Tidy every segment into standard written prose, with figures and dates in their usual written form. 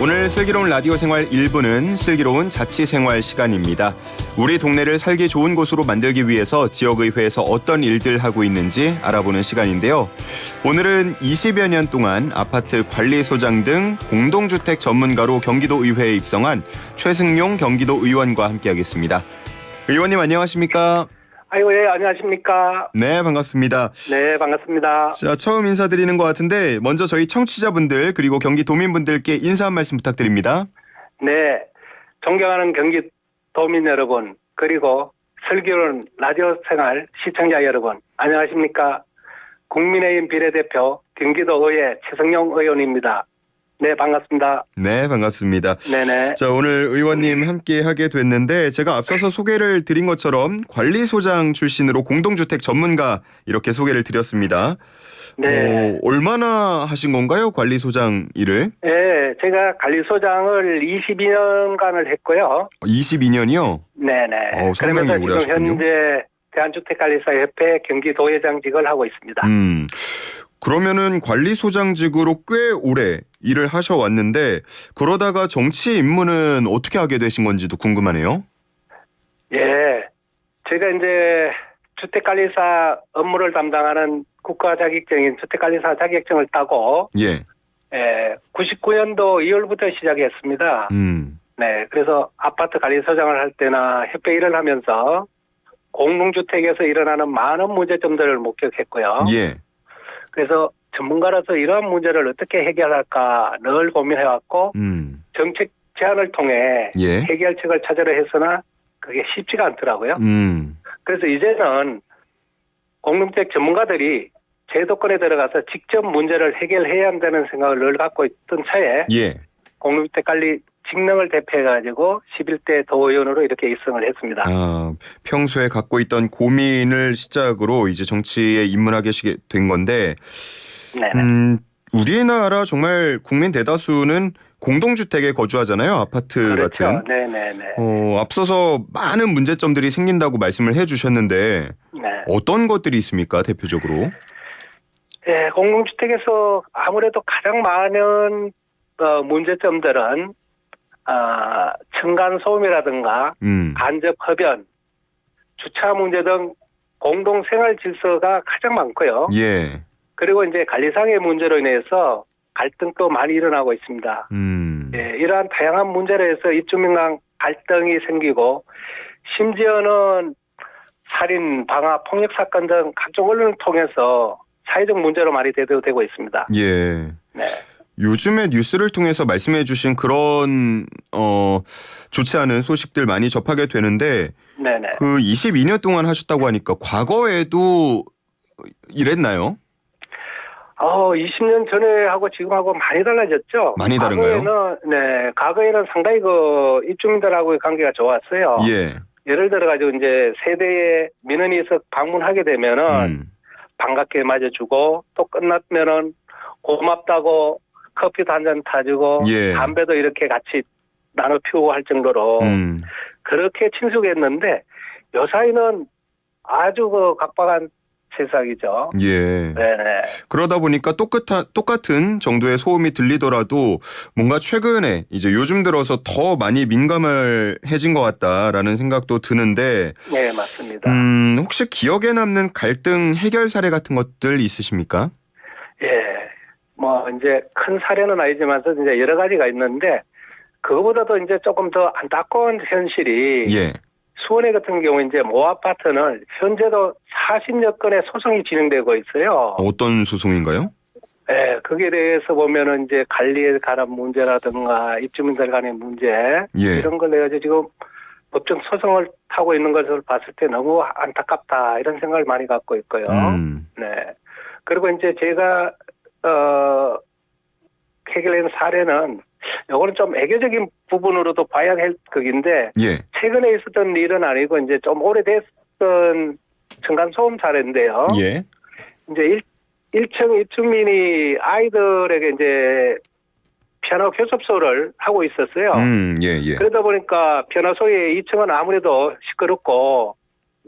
오늘 슬기로운 라디오 생활 1부는 슬기로운 자치생활 시간입니다. 우리 동네를 살기 좋은 곳으로 만들기 위해서 지역의회에서 어떤 일들 하고 있는지 알아보는 시간인데요. 오늘은 20여 년 동안 아파트 관리소장 등 공동주택 전문가로 경기도의회에 입성한 최승용 경기도의원과 함께하겠습니다. 의원님 안녕하십니까? 아이고, 예, 안녕하십니까. 네, 반갑습니다. 네, 반갑습니다. 자, 처음 인사드리는 것 같은데 먼저 저희 청취자분들 그리고 경기도민분들께 인사 한 말씀 부탁드립니다. 네, 존경하는 경기도민 여러분, 그리고 슬기로운 라디오 생활 시청자 여러분, 안녕하십니까. 국민의힘 비례대표 경기도의회 최승용 의원입니다. 네, 반갑습니다. 네, 반갑습니다. 네네. 자, 오늘 의원님 함께 하게 됐는데 제가 앞서서 소개를 드린 것처럼 관리소장 출신으로 공동주택 전문가 이렇게 소개를 드렸습니다. 네. 얼마나 하신 건가요? 관리소장 일을? 네, 제가 관리소장을 22년간을 했고요. 22년이요? 네네. 상당히 그러면서 오래 지금 하셨군요. 현재 대한주택관리사협회 경기도회장직을 하고 있습니다. 그러면은 관리소장직으로 꽤 오래 일을 하셔왔는데 그러다가 정치 입문은 어떻게 하게 되신 건지도 궁금하네요. 예. 제가 이제 주택관리사 업무를 담당하는 국가 자격증인 주택관리사 자격증을 따고, 예. 99년도 2월부터 시작했습니다. 네. 그래서 아파트 관리소장을 할 때나 협회 일을 하면서 공동주택에서 일어나는 많은 문제점들을 목격했고요. 예. 그래서 전문가로서 이러한 문제를 어떻게 해결할까 늘 고민해왔고, 정책 제안을 통해 예. 해결책을 찾으려 했으나 그게 쉽지가 않더라고요. 그래서 이제는 공동주택 전문가들이 제도권에 들어가서 직접 문제를 해결해야 한다는 생각을 늘 갖고 있던 차에 예. 공동주택 관리 직능을 대표해가지고 11대 도의원으로 이렇게 입성을 했습니다. 평소에 갖고 있던 고민을 시작으로 이제 정치에 입문하게 된 건데, 네네. 우리나라 정말 국민 대다수는 공동주택에 거주하잖아요. 아파트 그렇죠. 같은. 네네네. 앞서서 많은 문제점들이 생긴다고 말씀을 해주셨는데 네. 어떤 것들이 있습니까? 대표적으로. 네, 공동주택에서 아무래도 가장 많은 문제점들은 층간 소음이라든가 간접 흡연, 주차 문제 등 공동 생활 질서가 가장 많고요. 예. 그리고 이제 관리상의 문제로 인해서 갈등도 많이 일어나고 있습니다. 예, 이러한 다양한 문제로 해서 입주민 간 갈등이 생기고 심지어는 살인, 방화, 폭력 사건 등 각종 언론을 통해서 사회적 문제로 많이 대두되고 있습니다. 예. 네. 요즘에 뉴스를 통해서 말씀해 주신 그런 좋지 않은 소식들 많이 접하게 되는데 네네. 그 22년 동안 하셨다고 하니까 과거에도 이랬나요? 20년 전에 하고 지금하고 많이 달라졌죠. 많이 다른가요? 과거에는 상당히 그 입주민들하고의 관계가 좋았어요. 예. 예를 들어가지고 이제 세대의 민원이 방문하게 되면은 반갑게 맞아주고 또 끝났면은 고맙다고 커피도 한 잔 타주고 예. 담배도 이렇게 같이 나눠 피우고 할 정도로 그렇게 친숙했는데 요사이는 아주 그 각박한 세상이죠. 예. 네네. 그러다 보니까 똑같은 정도의 소음이 들리더라도 뭔가 최근에 이제 요즘 들어서 더 많이 민감해진 것 같다라는 생각도 드는데. 네, 맞습니다. 혹시 기억에 남는 갈등 해결 사례 같은 것들 있으십니까? 예. 이제 큰 사례는 아니지만서 이제 여러 가지가 있는데 그거보다도 이제 조금 더 안타까운 현실이 예. 수원에 같은 경우 이제 모 아파트는 현재도 40여 건의 소송이 진행되고 있어요. 어떤 소송인가요? 예, 거기에 대해서 보면은 이제 관리에 관한 문제라든가 입주민들 간의 문제 예. 이런 걸 내가지고 지금 법정 소송을 타고 있는 것을 봤을 때 너무 안타깝다 이런 생각을 많이 갖고 있고요. 네. 그리고 이제 제가 해결된 사례는 요거는 좀 애교적인 부분으로도 봐야 할 극인데 예. 최근에 있었던 일은 아니고 이제 좀 오래됐던 층간소음 사례인데요. 예. 이제 1층 입주민이 아이들에게 이제 피아노 교습소를 하고 있었어요. 예. 그러다 보니까 피아노 소리에 2층은 아무래도 시끄럽고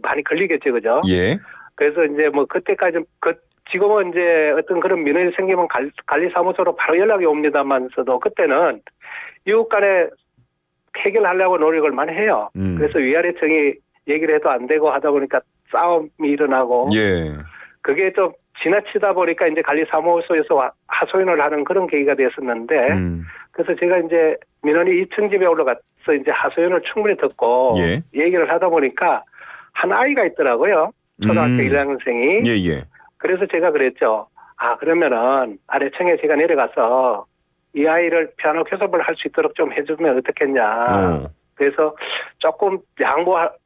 많이 걸리겠죠, 그죠? 예. 그래서 이제 그때까지 지금은 이제 어떤 그런 민원이 생기면 관리사무소로 바로 연락이 옵니다만서도 그때는 이웃 간에 해결하려고 노력을 많이 해요. 그래서 위아래청이 얘기를 해도 안 되고 하다 보니까 싸움이 일어나고 예. 그게 좀 지나치다 보니까 이제 관리사무소에서 하소연을 하는 그런 계기가 됐었는데 그래서 제가 이제 민원이 2층 집에 올라가서 이제 하소연을 충분히 듣고 예. 얘기를 하다 보니까 한 아이가 있더라고요. 초등학교 1학년생이. 예. 그래서 제가 그랬죠. 그러면은 아래층에 제가 내려가서 이 아이를 피아노 교습을 할 수 있도록 좀 해주면 어떻겠냐. 그래서 조금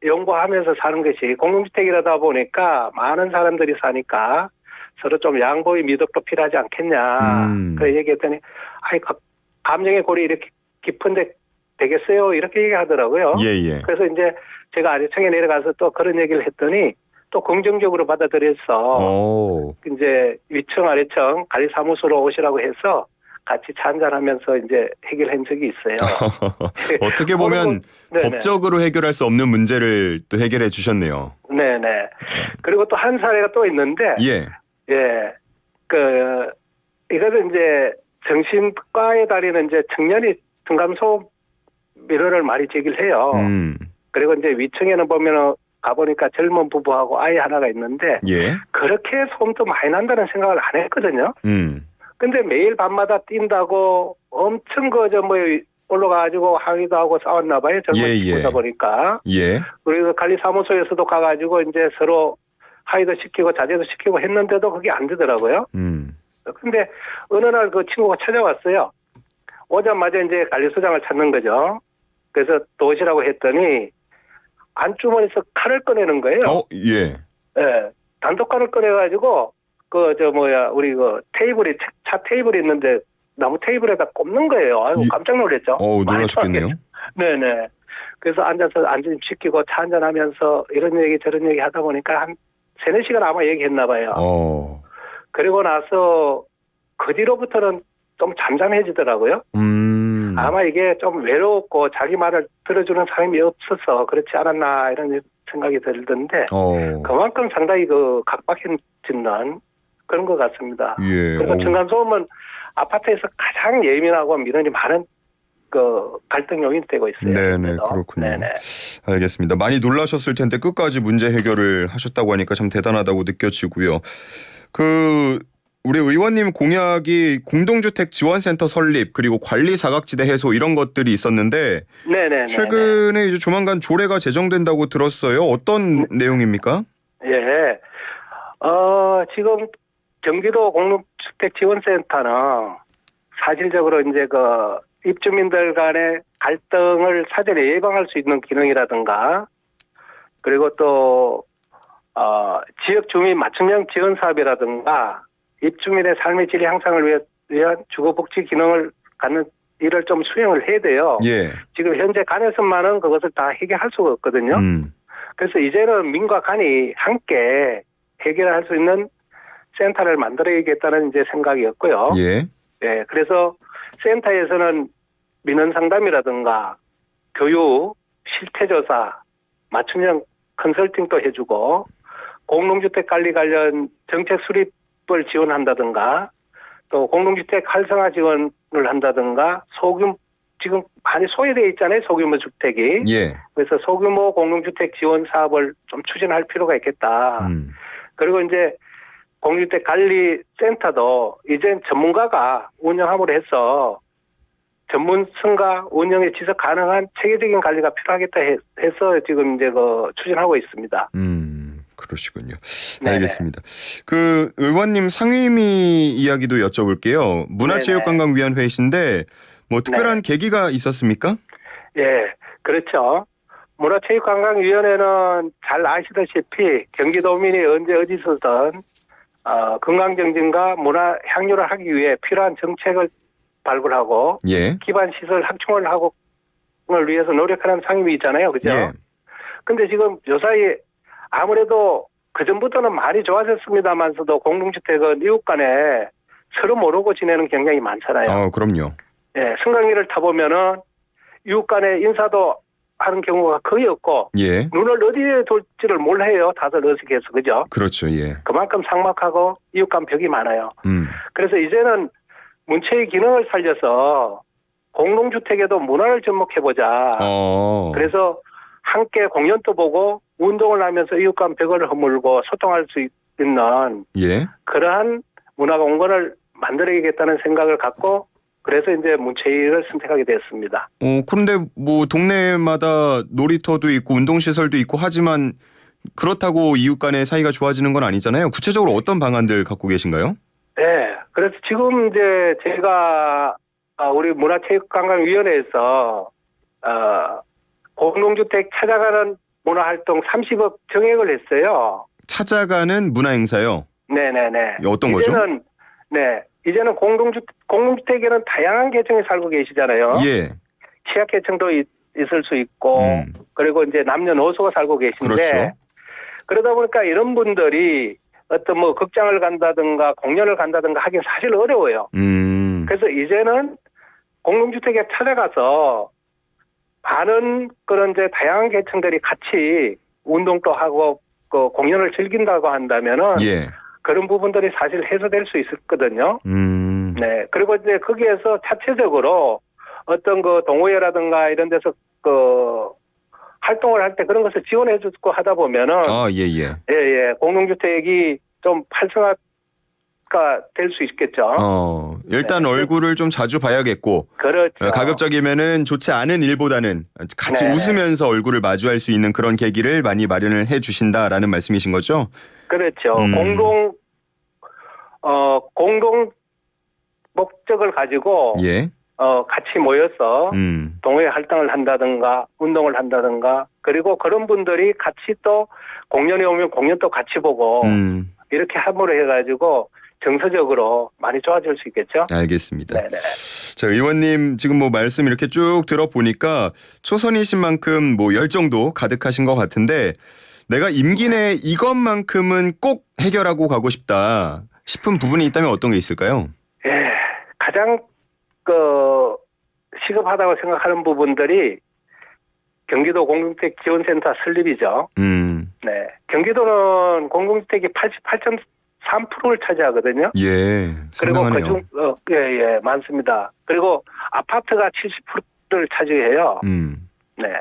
양보하면서 사는 것이 공동주택이라다 보니까 많은 사람들이 사니까 서로 좀 양보의 미덕도 필요하지 않겠냐. 그래 얘기했더니 감정의 골이 이렇게 깊은데 되겠어요? 이렇게 얘기하더라고요. 예. 그래서 이제 제가 아래층에 내려가서 또 그런 얘기를 했더니 또 긍정적으로 받아들여서 이제 위층 아래층 관리사무소로 오시라고 해서 같이 차 한잔하면서 이제 해결한 적이 있어요. 어떻게 보면 법적으로 해결할 수 없는 문제를 또 해결해 주셨네요. 네네. 그리고 또 한 사례가 또 있는데, 예. 이것은 이제 정신과에 다니는 이제 청년이 층간소음 민원을 많이 제기를 해요. 그리고 이제 위층에는 보면은 가보니까 젊은 부부하고 아이 하나가 있는데, 예. 그렇게 소음도 많이 난다는 생각을 안 했거든요. 근데 매일 밤마다 뛴다고 엄청 올라가가지고 항의도 하고 싸웠나 봐요. 젊은 친구다 보니까. 예. 그리고 관리사무소에서도 가가지고 이제 서로 항의도 시키고 자제도 시키고 했는데도 그게 안 되더라고요. 근데 어느 날 그 친구가 찾아왔어요. 오자마자 이제 관리소장을 찾는 거죠. 그래서 도시라고 했더니 안주머니에서 칼을 꺼내는 거예요. 예. 예. 단독칼을 꺼내가지고 우리 테이블이, 차 테이블이 있는데 나무 테이블에다 꼽는 거예요. 깜짝 놀랐죠. 놀라셨겠네요. 네네. 그래서 앉아서 안전 시키고 차 한잔 하면서 이런 얘기 저런 얘기 하다 보니까 한 3-4시간 아마 얘기했나 봐요. 그리고 나서 그 뒤로부터는 좀 잠잠해지더라고요. 아마 이게 좀 외롭고 자기 말을 들어주는 사람이 없어서 그렇지 않았나 이런 생각이 들던데 그만큼 상당히 각박해지는 그런 것 같습니다. 예. 그리고 층간소음은 아파트에서 가장 예민하고 민원이 많은 갈등 요인이 되고 있어요. 네네, 그렇군요. 네네. 알겠습니다. 많이 놀라셨을 텐데 끝까지 문제 해결을 하셨다고 하니까 참 대단하다고 느껴지고요. 우리 의원님 공약이 공동주택 지원센터 설립 그리고 관리 사각지대 해소 이런 것들이 있었는데 네네. 최근에 이제 조만간 조례가 제정된다고 들었어요. 어떤 내용입니까? 예. 지금 경기도 공동주택지원센터는 사실적으로 이제 입주민들 간의 갈등을 사전에 예방할 수 있는 기능이라든가 그리고 또 지역 주민 맞춤형 지원 사업이라든가 입주민의 삶의 질 향상을 위한 주거복지 기능을 갖는 일을 좀 수행을 해야 돼요. 예. 지금 현재 간에서만은 그것을 다 해결할 수가 없거든요. 그래서 이제는 민과 간이 함께 해결할 수 있는 센터를 만들어야겠다는 이제 생각이었고요. 예. 네, 그래서 센터에서는 민원 상담이라든가 교육, 실태조사, 맞춤형 컨설팅도 해주고 공동주택 관리 관련 정책 수립을 지원한다든가 또 공동주택 활성화 지원을 한다든가 지금 많이 소외되어 있잖아요. 소규모 주택이. 예. 그래서 소규모 공동주택 지원 사업을 좀 추진할 필요가 있겠다. 그리고 이제 공동주택 관리 센터도 이제 전문가가 운영함으로 해서 전문성과 운영에 지속 가능한 체계적인 관리가 필요하겠다 해서 지금 이제 추진하고 있습니다. 그러시군요. 네네. 알겠습니다. 의원님 상임위 이야기도 여쭤볼게요. 문화체육관광위원회이신데 특별한 계기가 있었습니까? 예, 그렇죠. 문화체육관광위원회는 잘 아시다시피 경기도민이 언제 어디서든 건강정진과 문화 향유를 하기 위해 필요한 정책을 발굴하고 기반 시설 확충을 위해서 노력하는 상임위 있잖아요. 그죠? 근데 지금 요사이 아무래도 그전부터는 많이 좋아졌습니다만서도 공동주택은 이웃 간에 서로 모르고 지내는 경향이 많잖아요. 그럼요. 예, 승강기를 타보면은 이웃 간에 인사도 하는 경우가 거의 없고 예. 눈을 어디에 둘지를 몰라요. 다들 어색해서 그죠? 그렇죠. 예. 그만큼 삭막하고 이웃 간 벽이 많아요. 그래서 이제는 문체의 기능을 살려서 공동주택에도 문화를 접목해보자. 그래서 함께 공연도 보고 운동을 하면서 이웃 간 벽을 허물고 소통할 수 있는 예. 그러한 문화 공간을 만들어야겠다는 생각을 갖고 그래서 이제 문체위를 선택하게 됐습니다. 그런데 뭐 동네마다 놀이터도 있고 운동시설도 있고 하지만 그렇다고 이웃 간의 사이가 좋아지는 건 아니잖아요. 구체적으로 어떤 방안들 갖고 계신가요? 네. 그래서 지금 이제 제가 우리 문화체육관광위원회에서 공동주택 찾아가는 문화활동 30억 정액을 했어요. 찾아가는 문화행사요? 네네네. 어떤 거죠? 이제는 공동주택에는 다양한 계층이 살고 계시잖아요. 예. 취약계층도 있을 수 있고, 그리고 이제 남녀노소가 살고 계신데, 그렇죠. 그러다 보니까 이런 분들이 어떤 뭐 극장을 간다든가 공연을 간다든가 하긴 사실 어려워요. 그래서 이제는 공동주택에 찾아가서 많은 그런 이제 다양한 계층들이 같이 운동도 하고 그 공연을 즐긴다고 한다면은 예. 그런 부분들이 사실 해소될 수 있었거든요. 네. 그리고 이제 거기에서 자체적으로 어떤 그 동호회라든가 이런 데서 그 활동을 할 때 그런 것을 지원해 주고 하다 보면은 예. 공동주택이 좀 활성화가 될 수 있겠죠. 일단 얼굴을 좀 자주 봐야겠고. 그렇죠. 가급적이면은 좋지 않은 일보다는 같이 웃으면서 얼굴을 마주할 수 있는 그런 계기를 많이 마련을 해 주신다라는 말씀이신 거죠? 그렇죠. 공동 목적을 가지고 예. 같이 모여서 동호회 활동을 한다든가 운동을 한다든가 그리고 그런 분들이 같이 또 공연에 오면 공연도 같이 보고 이렇게 함으로 해가지고 정서적으로 많이 좋아질 수 있겠죠. 알겠습니다. 네네. 자, 의원님 지금 뭐 말씀 이렇게 쭉 들어보니까 초선이신 만큼 뭐 열정도 가득하신 것 같은데 내가 임기 내에 이것만큼은 꼭 해결하고 가고 싶다 싶은 부분이 있다면 어떤 게 있을까요? 예, 가장 시급하다고 생각하는 부분들이 경기도 공동주택 지원센터 설립이죠. 네, 경기도는 공동주택이 88.3%를 차지하거든요. 예, 상당하네요. 그리고 예, 많습니다. 그리고 아파트가 70%를 차지해요. 네.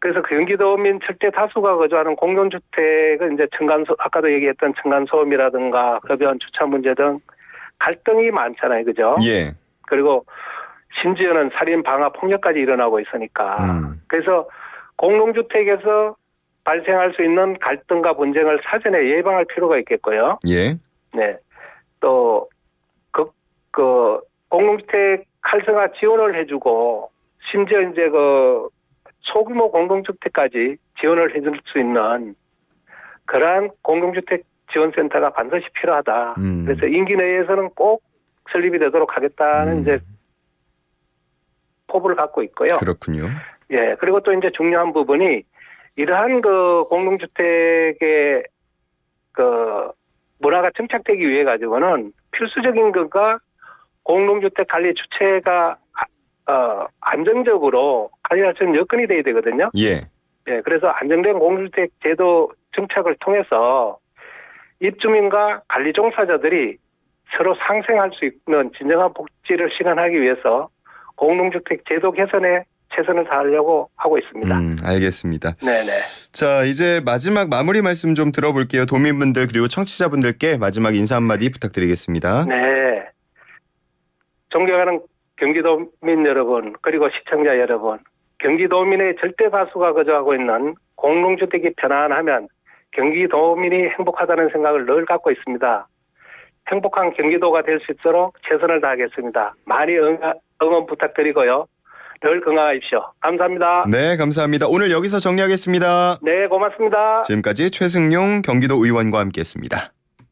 그래서 경기도민 절대 다수가 거주하는 공동주택은 이제 아까도 얘기했던 층간소음이라든가 흡연 주차 문제 등 갈등이 많잖아요, 그죠? 예. 그리고 심지어는 살인, 방화, 폭력까지 일어나고 있으니까. 그래서 공동주택에서 발생할 수 있는 갈등과 분쟁을 사전에 예방할 필요가 있겠고요. 예. 네. 또 공동주택 활성화 지원을 해주고 심지어 이제 소규모 공동주택까지 지원을 해줄 수 있는 그러한 공동주택 지원센터가 반드시 필요하다. 그래서 임기 내에서는 꼭 설립이 되도록 하겠다는 이제 포부를 갖고 있고요. 그렇군요. 예, 그리고 또 이제 중요한 부분이 이러한 공동주택의 문화가 정착되기 위해 가지고는 필수적인 것과 공동주택 관리 주체가 안정적으로 관리할 수 있는 여건이 돼야 되거든요. 예. 예, 그래서 안정된 공동주택 제도 정착을 통해서 입주민과 관리 종사자들이 서로 상생할 수 있는 진정한 복지를 실현하기 위해서 공동주택 제도 개선에 최선을 다하려고 하고 있습니다. 알겠습니다. 네네. 자, 이제 마지막 마무리 말씀 좀 들어볼게요. 도민분들 그리고 청취자분들께 마지막 인사 한마디 부탁드리겠습니다. 네. 존경하는 경기도민 여러분 그리고 시청자 여러분, 경기도민의 절대 다수가 거주하고 있는 공동주택이 편안하면 경기도민이 행복하다는 생각을 늘 갖고 있습니다. 행복한 경기도가 될 수 있도록 최선을 다하겠습니다. 많이 응원 부탁드리고요. 늘 건강하십시오. 감사합니다. 네, 감사합니다. 오늘 여기서 정리하겠습니다. 네, 고맙습니다. 지금까지 최승용 경기도 의원과 함께했습니다.